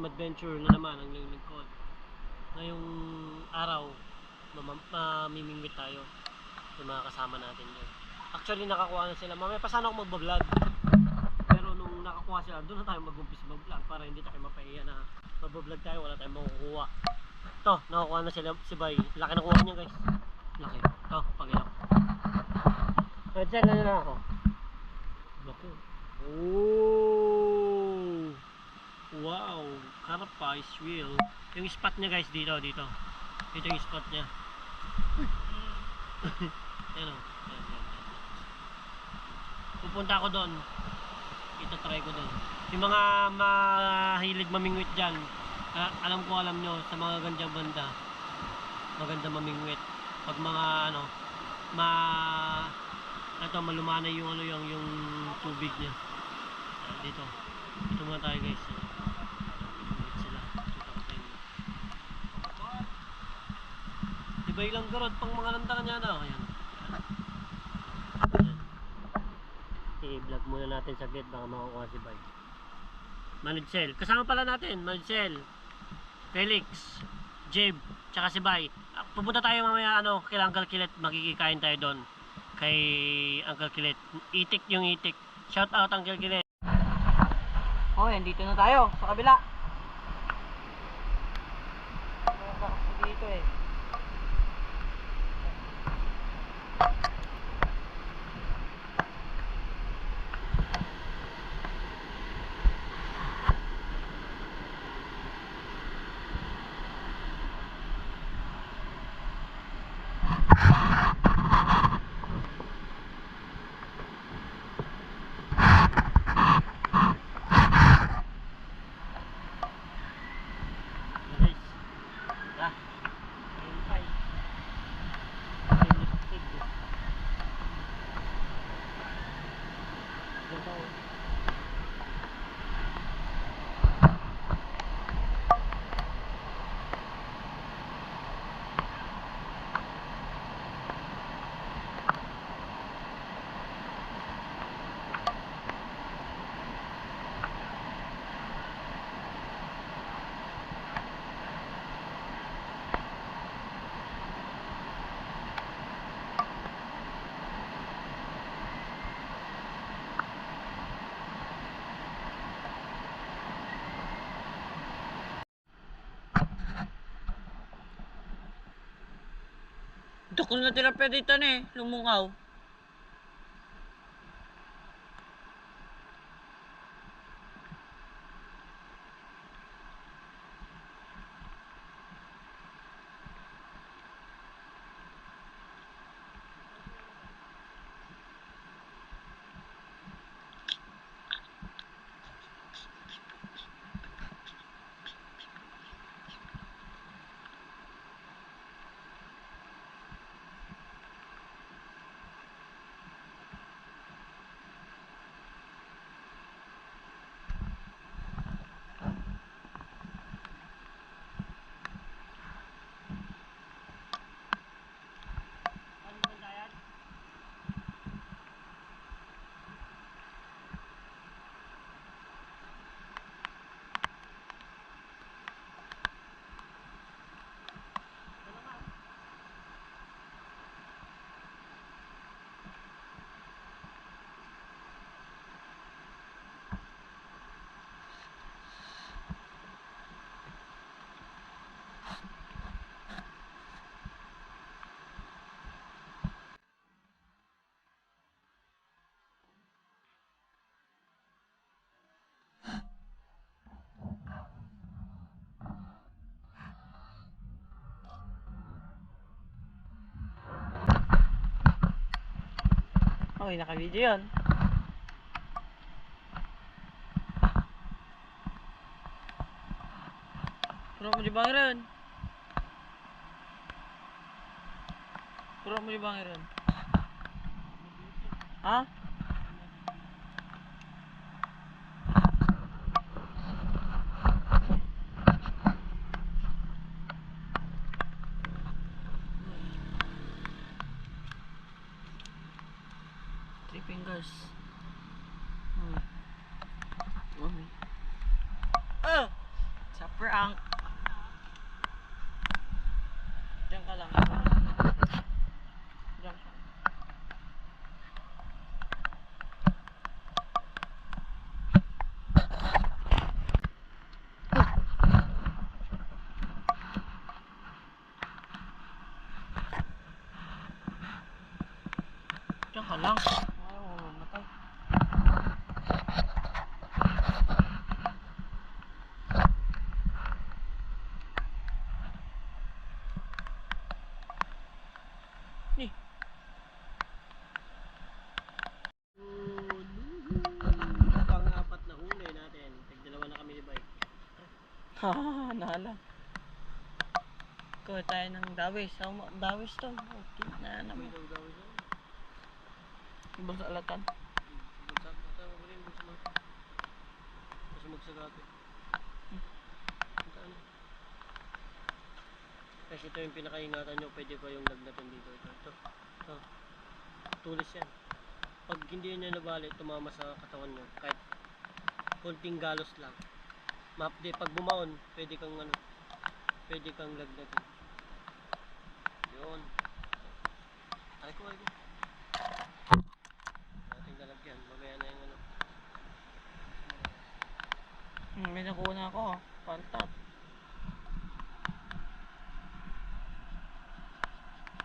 Team Adventure na naman ang lingkod. Ngayong araw, mamimingwit tayo. Yung mga kasama natin yun. Actually, nakakuha na sila. Mamaya pa sana ako magbablog. Pero nung nakakuha sila, doon na tayo mag-umpisa mag-vlog para hindi tayo mapaiya na magbablog tayo, wala tayong makukuha. Ito, nakakuha na sila si Bay. Laki na kuha niya, guys. Laki. Ito, pag-ilaw. Headset na nila ako. Laki. Oh! Wow! Carapace wheel. Yung spot niya, guys, dito. Dito yung spot niya. Yan o. Yan. Pupunta ako doon. Ito-try ko doon. Yung mga mahilig mamingwit dyan, alam nyo, sa mga gandang banda, maganda mamingwit. Pag mga malumanay yung yung tubig niya. Dito muna tayo, guys. Sila. Diba ilang garod pang mga lantangan niya na? Ayan. I-vlog muna natin saglit, baka makukuha si Bay. Manudsel. Kasama pala natin, Manudsel, Felix, Jeb, tsaka si Bay. Pupunta tayo mamaya kay Uncle Kilet, makikikain tayo doon. Kay Uncle Kilet. Itik yung itik. Shout out Uncle Kilet. Oh, yan, dito na tayo sa kabila. Dito eh. Dako na tinapya dito lumungaw. Okay, naka-video yun. Puro mo di bangiran. Ha? Fingers. Oh. Prank. Diyan ka lang. Diyan ka. Diyan ka lang. Ayaw, mamatay. Ni. Pang-apat na huli natin. Tag-dalawa na kami ni bike. Hahaha, nahala. Kuha tayo ng dawis. Dawis to. Okay, na May naman. daw gawin na. Ibang sa alatan. Tama mo rin gusto mo. Gusto magsagati. Ano? Kasi ito yung pinakaingatan nyo. Pwede pa yung lagnatan dito. Ito. Ito. Tulis yan. Pag hindi nyo nabali, tumama sa katawan nyo. Kahit konting galos lang. Mapde, pag bumaon, pwede kang ano, pwede kang lagnatin. Yun. Ay ko. Ating lalagyan. Mamaya na yung ano. May nakuha na ako. Pantat.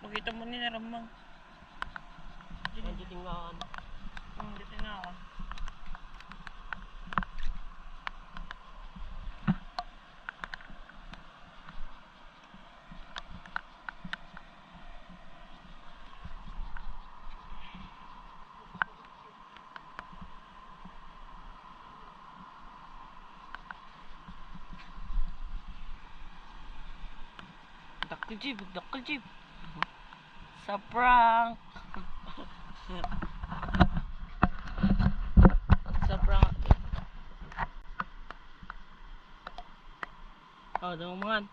Makita mo ni Naramang. Hindi tingaan. Dito na ako. Dakal jeep. Sa prank. Sa prank. Oh, damangan.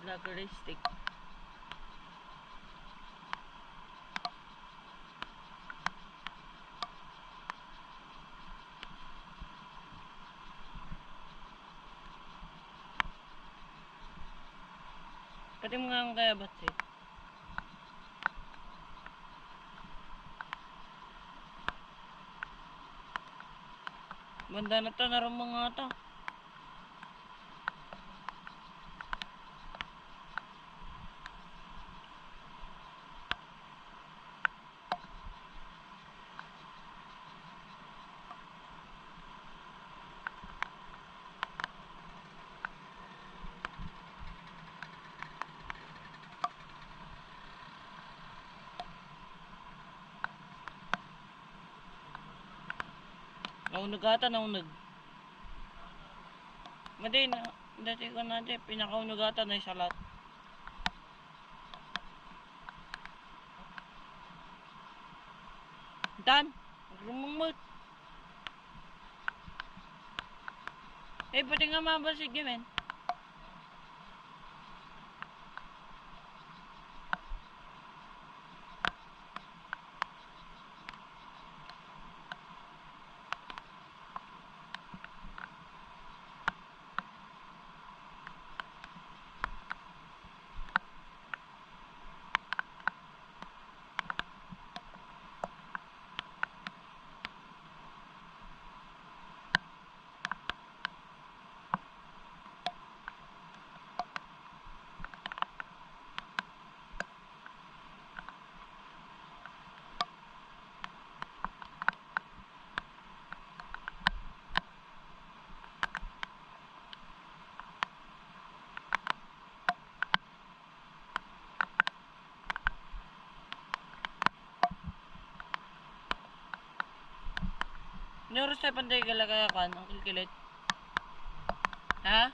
Lageristic. Pati mo nga ang kaya ba't eh? Banda na to, Naramang nga to. Naunag ata, naunag. Madi na, dati ko na di, pinakaunag ata na yung salat. Dan, rumumot. Eh, pati nga mabasig yun, men. Ini oras tayo panday galagayakan, ang kilkilit. Ha?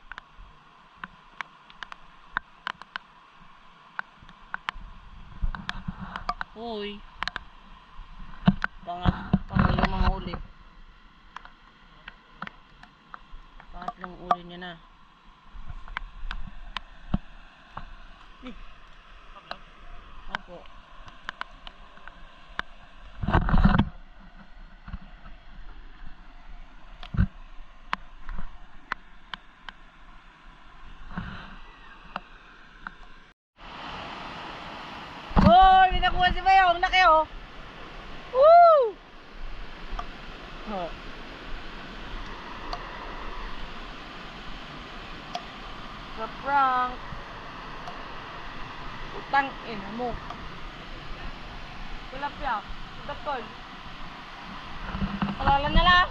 Uy. Pangalawang uli. Pangatlong uli niya na. po. Hoy! May nakuha si Bayong! Laki oh! Woo! Oh. Sa prank. Utang ina mo. Tilapia. Dakol. Alala na lang.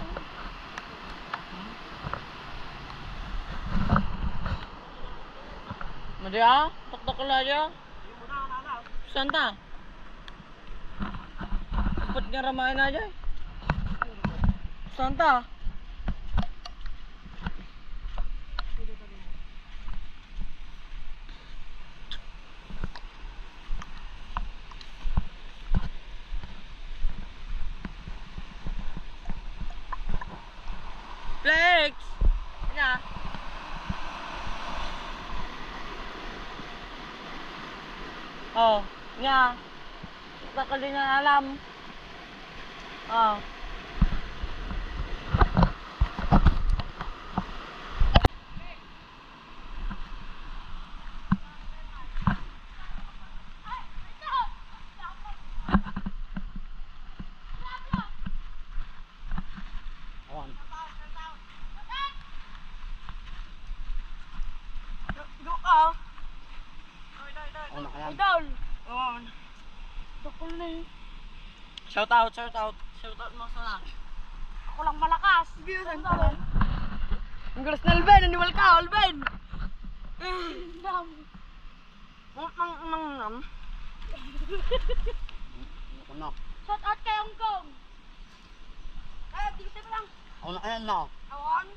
Madya? Taktak ka lang dyan. Santa. Dapat nga ramayan na dyan. Santa. Flex! Ano? Oh, nga. Takal din ang alam. Oh. Idol! Oo. Takol na eh. Shout out, shout out. Shout out mo sana. Ako lang malakas. Ang gulas na Alben, animal ka, Alben! Dam. Mang. Ano? Shout out kay Hong Kong. Ay, tingnan mo lang. Ano kaya na? Awan.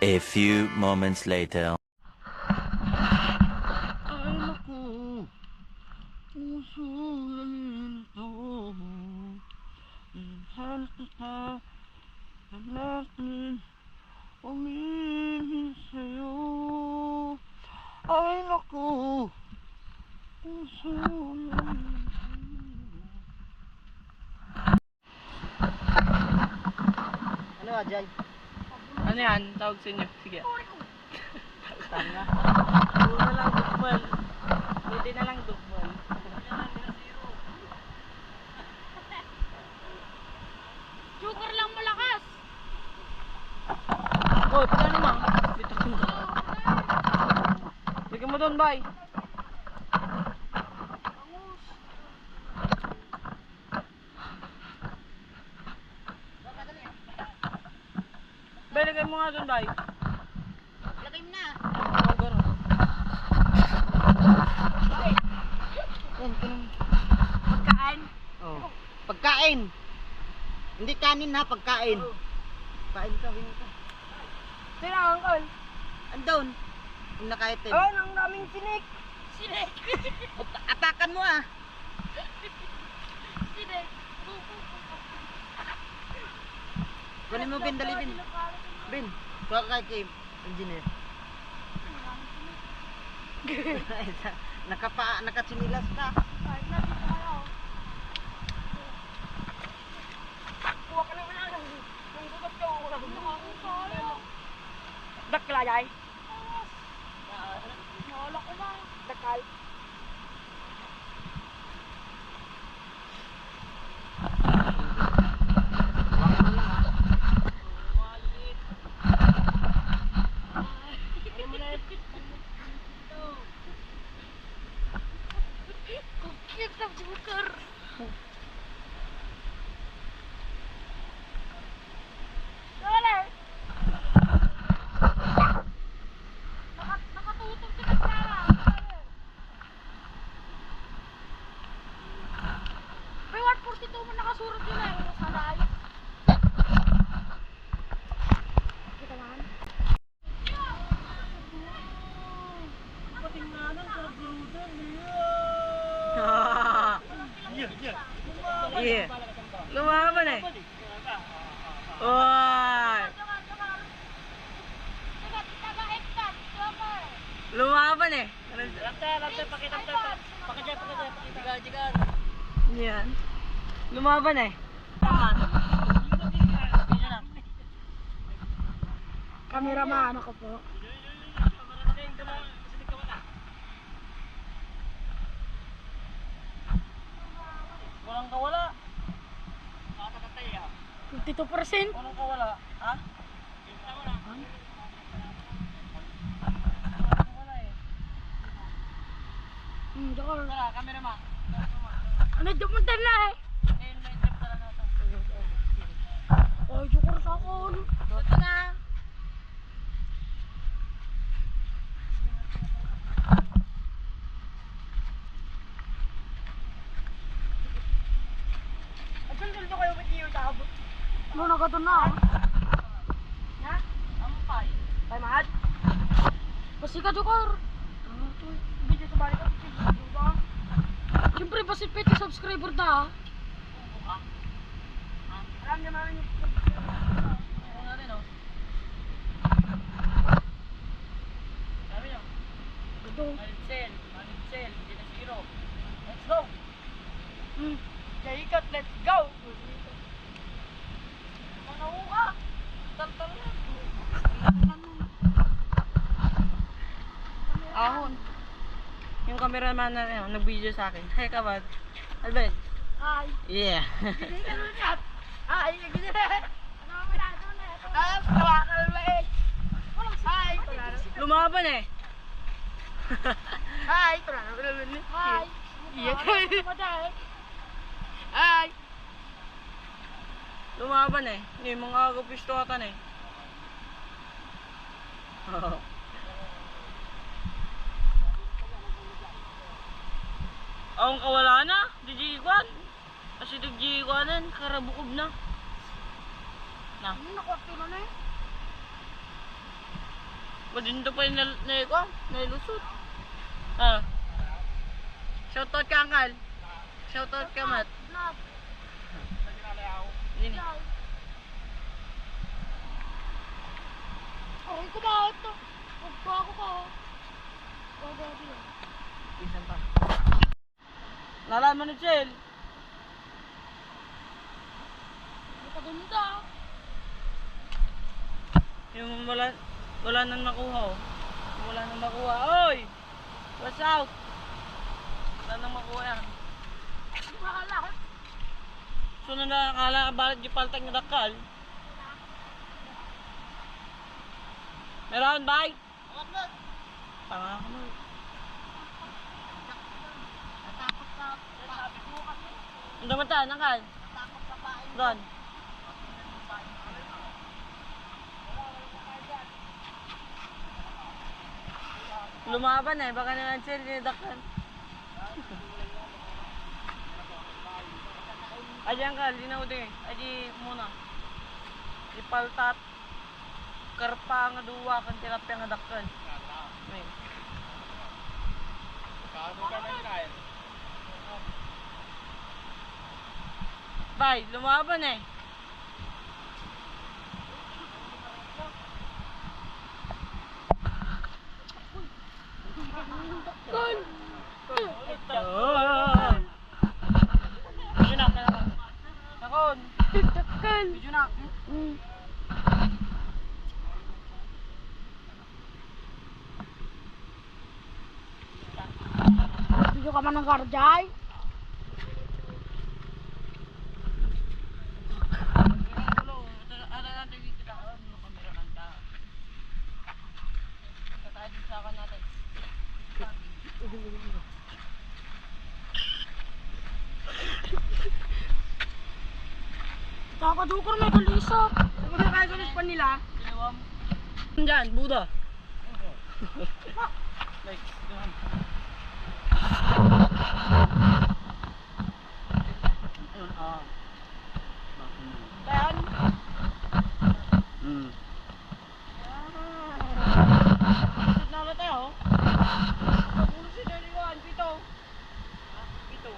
A few moments later. Ay naku, puso nalilito. Minsan kita hanapin, umibig sa'yo. Ay naku, puso nalilito. Ano ba, Jai? Ano yan? Tawag sa inyo. Sige. Tanga. Puro na lang dukbal. Pwede na lang dukbal. Sugar lang malakas. Oh, pala naman. Bitak mo. Bigyan mo doon, bye. Bay, lagay mo nga doon, bay. Lagay mo na. Oh, gano'n. Pagkaan. Oh. Pagkain. Hindi kanin ha, pagkain. Kain ka, bingin ka. Sino ang uncle? Andun. Yung nakaitim. Oh, nang daming sinik. Sinik. Atakan mo ah. Sinik. Kunin mo, Ben, dali, Ben. Ben, kuha ka kay engineer. Nakatsinilas ka. Kuha ka naman lang. Nung gugat ka, wala ko nakakasaya. Dakla, Jai. Wala ko na. Dakal. Cute na sugar. Yeah. Lumaban eh. Oy! Lumaban eh. Lante, pakita. Jigan. Yan. Lumaban eh. Kameraman ako po. Walang kawala. 52%. Walang kawala. Ha? Dokor. Tara, camera ma. Ano, dumunta na eh. Ayun, may trip tara na ito. Ay, dokor sa ako. Dota na. At saan dito kayo with you tabot? Ano, nagato na ah. Ha? Ampay. Ay, mahal. Basi ka, dokor. Video sa balik ka. Siyempre, basi 50 subscriber na ah. Alam niya namin yung Ano na rin, oh. Sabi niyo, ito. Manitsel, hindi na zero. Let's go! Jaikat, let's go! Manaw ka! Tantan na! Ahon. Yung cameraman na yun, nag-video sa akin. Hi, kabad. Albert. Hi! Yeah. Hindi ka nun yan! Hi! Hindi na! Ano mo na ito na ito? Ah, tawa ka na ba eh! Hi! Lumaban eh. Hi! Hi! Iya kayo! Hi! Lumaban eh. Hindi, mga agapistotan eh. Ang kawala na, DJ-kwan. Kasi DJ-kwanan, karabukob na. Na. Ano nakuha na na eh? Padinto pa yung nailusot. Ah. Shoutout ka, Angkal. Shoutout ka, Mat. Nap! Dini. Ay, kumahot to! Magbago ka oh! Gagabi oh! Isan pa. Nalaman ni Chel. Magpaganda! Yung wala nang nakuha oh. Yung wala nang nakuha. Oy! What's out? Wala nang makuha yan. Mahala! So na nakakala ka balit yung paltag na dakal. Meron, bye! Tanga ka mo. Natakot sa sabi ko kasi. Ang damatan, Angkal. Natakot sa pain. Doon. Lumaban eh, baka naman sir, dinadakan. Aji Angkal, di na ude. Aji muna. Ipaltat. Karpa nga duwa, kan tilapia nga dakkan. May. Bay, lumaban eh. Kon! Medyo na, nakon. Takal! Medyo na. Video ka man ng karjay? Kakadukor may kalisap. Kung nakagalis pa nila, dyan, Buda. Like, doon. Tayan. Sit na ulit tayo. Napulo si Deliwan, pito. Pito.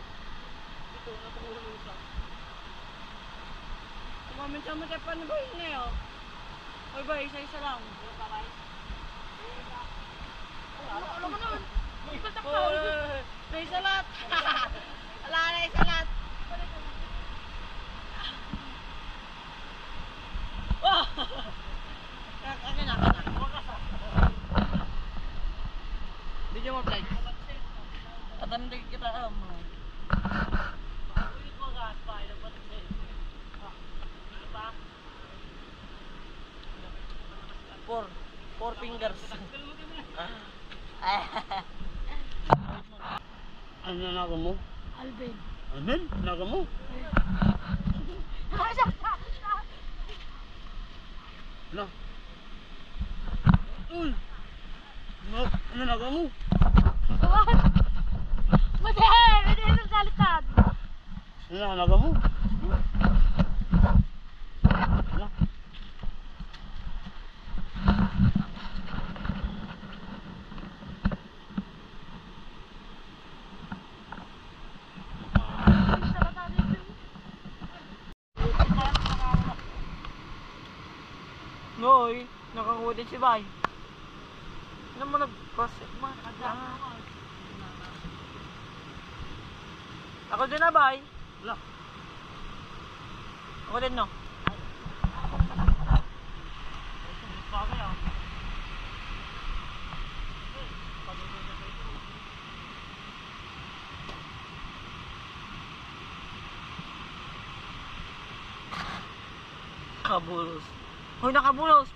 Pito, napulo mo isa. Minsan mo tayo paano ba yun na yun? Oy ba, isa-isa lang. Alam mo naman. Oo, na isa lahat. Wala na isa lahat. Oh! Akin na. Video mo, Play. Tatandig kita. Ulit mo ka, pa, ilang patik na yun. Ano pa? Four fingers. Ano na naga mo? Alvin. Amen? Naga mo? Ano? Uy! Ano naga mo? Madahil! Hindi yung salitan. Ano naga mo? Ano? Noy, nakakuha din si Bay. Ano mo nag-cross? Ako din na, Bay. Wala. Ako din, no? Kabulos. Hoy, nakabulos!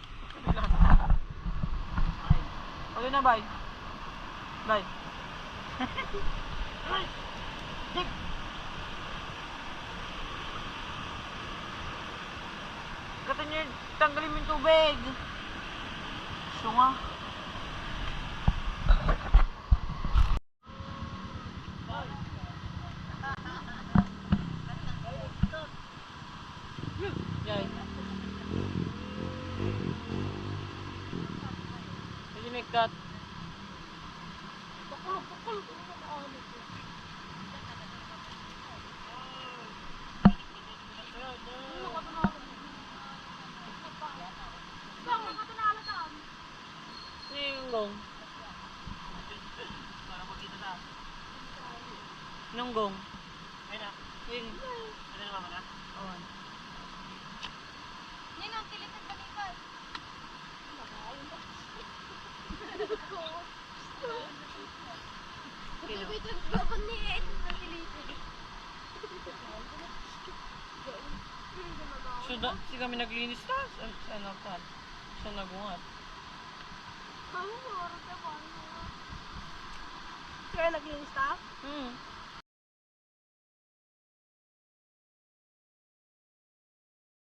Ako din na, Bay. Bay. Kata niyo, tanggalin mo yung tubig. Sunga. Yan. Pwede may cut. Ano yung gong? Anong gong? Ayun na. Yun. Ano naman na? Oo. Ninong, kilit ang balikan. Wait, kapag niya ito na kilitin. So, si kami naglinis ta? Saan napan? Saan nagungat? Kaya naglinis ka? Hmm.